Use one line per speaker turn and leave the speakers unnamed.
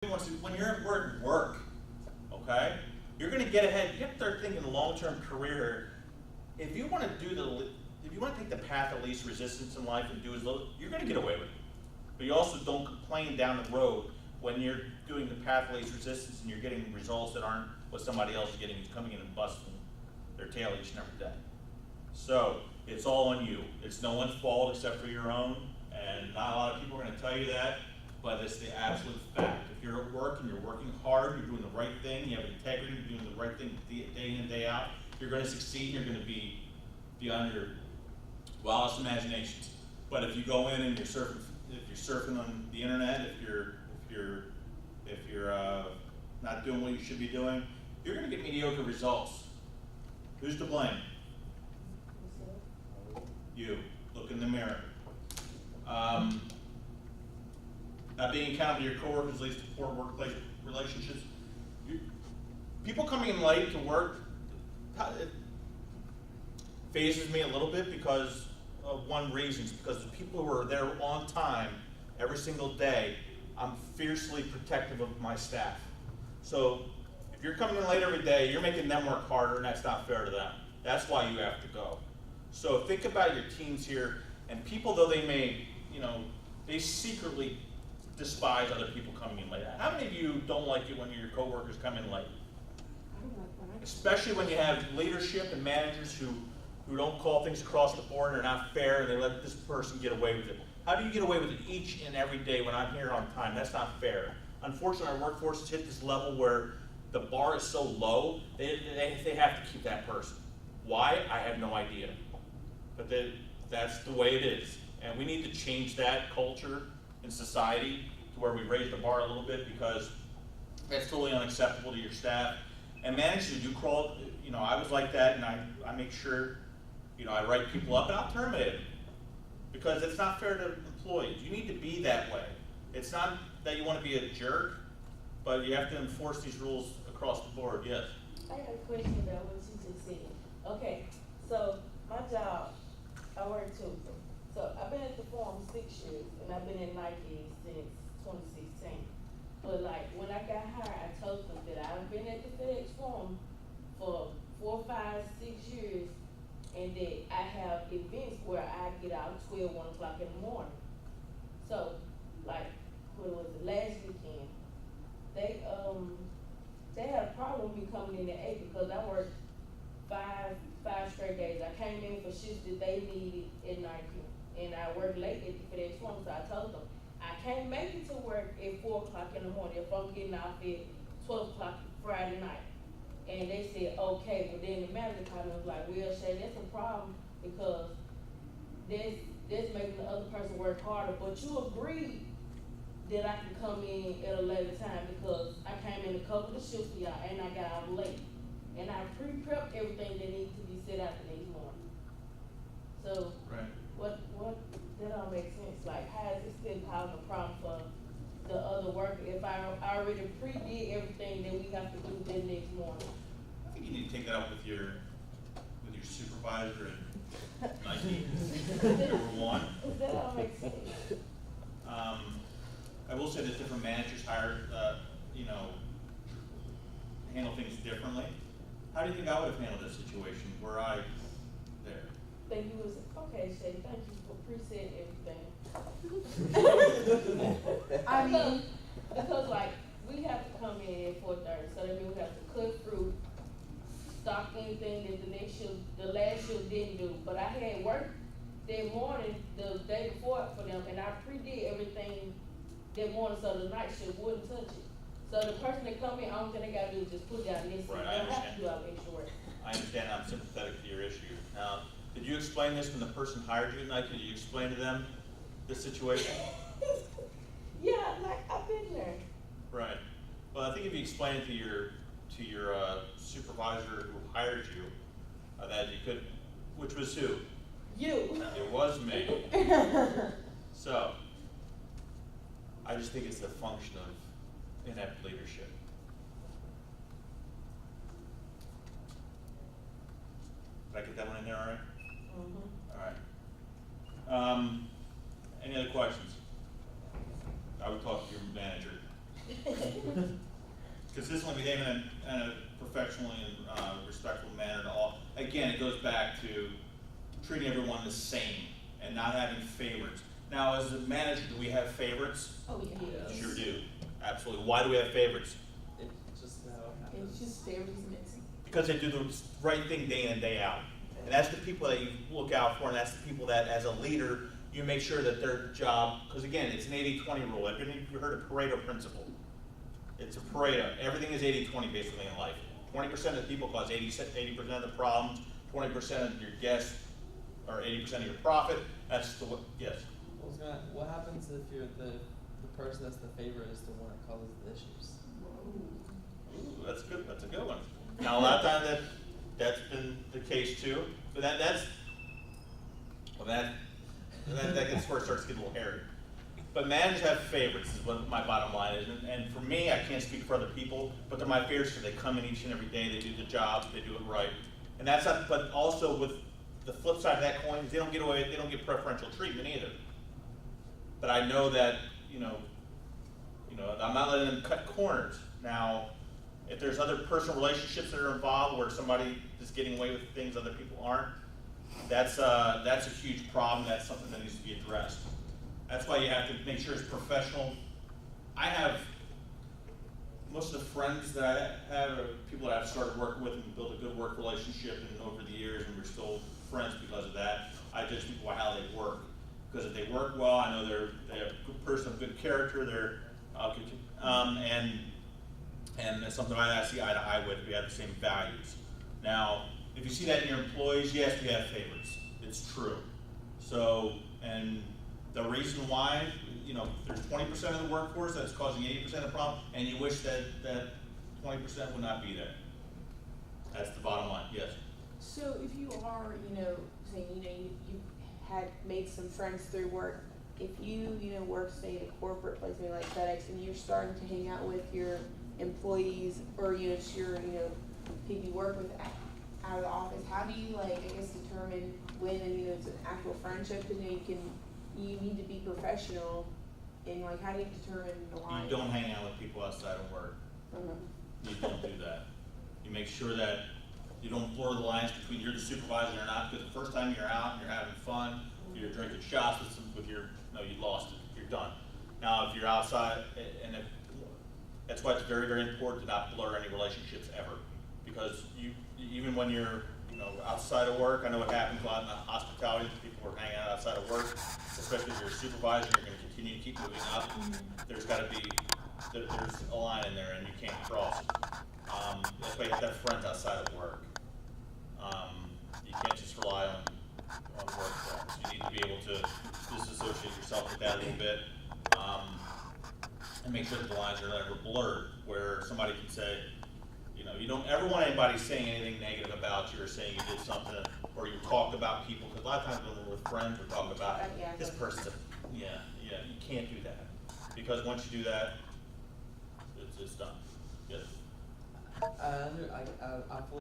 When you're at work, okay, you're going to get ahead. You have to start thinking long-term career. If you want to if you want to take the path of least resistance in life and do as little, you're going to get away with it. But you also don't complain down the road when you're doing the path of least resistance and you're getting results that aren't what somebody else is getting, who's coming in and busting their tail each and every day. So it's all on you. It's no one's fault except for your own, and not a lot of people are going to tell you that, but it's the absolute fact. If you're at work and you're working hard, you're doing the right thing, you have integrity, you're doing the right thing day in and day out, you're going to succeed, you're going to be beyond your wildest imaginations. But if you go in and you're surfing on the internet, if you're not doing what you should be doing, you're going to get mediocre results. Who's to blame? You. Look in the mirror. Not being accountable to your coworkers leads to poor workplace relationships. People coming in late to work, it phases me a little bit because of one reason. It's because the people who are there on time every single day, I'm fiercely protective of my staff. So if you're coming in late every day, you're making them work harder, and that's not fair to them. That's why you have to go. So think about your teams here, and people, though they may, they secretly despise other people coming in late. How many of you don't like it when your coworkers come in late? Especially when you have leadership and managers who don't call things across the board and are not fair, and they let this person get away with it. How do you get away with it each and every day when I'm here on time? That's not fair. Unfortunately, our workforce has hit this level where the bar is so low, they have to keep that person. Why? I have no idea. But that's the way it is. And we need to change that culture in society to where we raise the bar a little bit, because that's totally unacceptable to your staff. And managers do crawl, I was like that, and I make sure, I write people up and I'll terminate them. Because it's not fair to employees. You need to be that way. It's not that you want to be a jerk, but you have to enforce these rules across the board. Yes?
I got a question about what you just said. Okay, so my job, I work two. So I've been at the farm 6 years, and I've been at Nike since 2016. But like when I got hired, I told them that I've been at the FedEx farm for 4, 5, 6 years, and that I have events where I get out 12, 1 o'clock in the morning. So like what was it, last weekend, they had a problem with me coming in at 8 because I worked five straight days. I came in for shifts that they needed at Nike, and I worked late at the FedEx farm. So I told them I can't make it to work at 4 o'clock in the morning if I'm getting off at 12 o'clock Friday night. And they said, okay, but then the manager called me and was like, well, Shay, that's a problem because that's making the other person work harder. But you agreed that I can come in at a later time because I came in a couple of shifts for y'all and I got out late. And I pre-prepped everything that needs to be set out the next morning. So
Right.
what that don't make sense. Like, how is it still causing a problem for the other worker if I already pre-did everything that we have to do the next morning?
I think you need to take that up with your supervisor and Nike, number one.
That don't make sense.
I will say that different managers handle things differently. How do you think I would have handled this situation were I there?
Think you was, okay, Shay, thank you for pre-setting everything. Because like, we have to come in at 4:30, so that means we have to cut fruit, stock anything that the last shift didn't do. But I had work that morning, the day before for them, and I pre-did everything that morning so the night shift wouldn't touch it. So the person that come in, all thing they gotta do is just put down this,
Right,
they
I
don't have
understand.
to do our extra work.
I understand. I'm sympathetic to your issue. Now, did you explain this when the person hired you at Nike? Did you explain to them this situation?
Yeah, like, I've been there.
Right. Well, I think if you explain it to your supervisor who hired you, that you could, which was who?
You.
It was me. So, I just think it's the function of inept leadership. Did I get that one in there all right?
Mm-hmm.
All right. Any other questions? I would talk to your manager. consistently behaving in a professionally and respectful manner to all. Again, it goes back to treating everyone the same and not having favorites. Now, as a manager, do we have favorites?
Oh, yeah.
Sure do. Absolutely. Why do we have favorites?
It's just how it happens.
It's just favoritism.
Because they do the right thing day in and day out. And that's the people that you look out for, and that's the people that, as a leader, you make sure that their job, because again, it's an 80-20 rule. Have you heard of Pareto principle? It's a Pareto. Everything is 80-20 basically in life. 20% of the people cause 80% of the problems, 20% of your guests, or 80% of your profit. That's the, yes?
What happens if you're the person that's the favorite is the one that causes the issues?
Ooh, that's good. That's a good one. Now, a lot of times that's been the case too, but that gets where it starts to get a little hairy. But managers have favorites is what my bottom line is, and for me, I can't speak for other people, but they're my favorites because they come in each and every day, they do the job, they do it right, and that's not. But also with the flip side of that coin is they don't get preferential treatment either. But I know that I'm not letting them cut corners. Now, if there's other personal relationships that are involved where somebody is getting away with things other people aren't, that's a huge problem. That's something that needs to be addressed. That's why you have to make sure it's professional. I have most of the friends that I have are people that I've started working with and built a good work relationship and over the years, and we're still friends because of that. I judge people by how they work. Because if they work well, I know they have a good person of good character, and that's something I see eye to eye with. We have the same values. Now, if you see that in your employees, yes, we have favorites. It's true. So, and the reason why, there's 20% of the workforce that's causing 80% of the problem, and you wish that 20% would not be there. That's the bottom line. Yes.
So if you are, saying, you had made some friends through work, if you, work, say, at a corporate place, maybe like FedEx, and you're starting to hang out with your employees or, just your, people you work with out of the office, how do you, determine when, it's an actual friendship? Because, you need to be professional, and, how do you determine the line?
You don't hang out with people outside of work. You don't do that. You make sure that you don't blur the lines between you're the supervisor or not, because the first time you're out and you're having fun, you're drinking shots you lost it, you're done. Now, if you're outside, that's why it's very, very important to not blur any relationships ever, because even when you're, outside of work, I know what happens a lot in the hospitality, people are hanging out outside of work, especially if you're a supervisor, you're going to continue to keep moving up. There's got to be, there's a line in there and you can't cross it. That's why you have to have friends outside of work. You can't just rely on work friends. You need to be able to disassociate yourself with that a little bit, and make sure that the lines are never blurred, where somebody can say, you don't ever want anybody saying anything negative about you or saying you did something, or you talk about people, because a lot of times when we're with friends, we're talking about this person. You can't do that, because once you do that, it's done. Yes.
I fully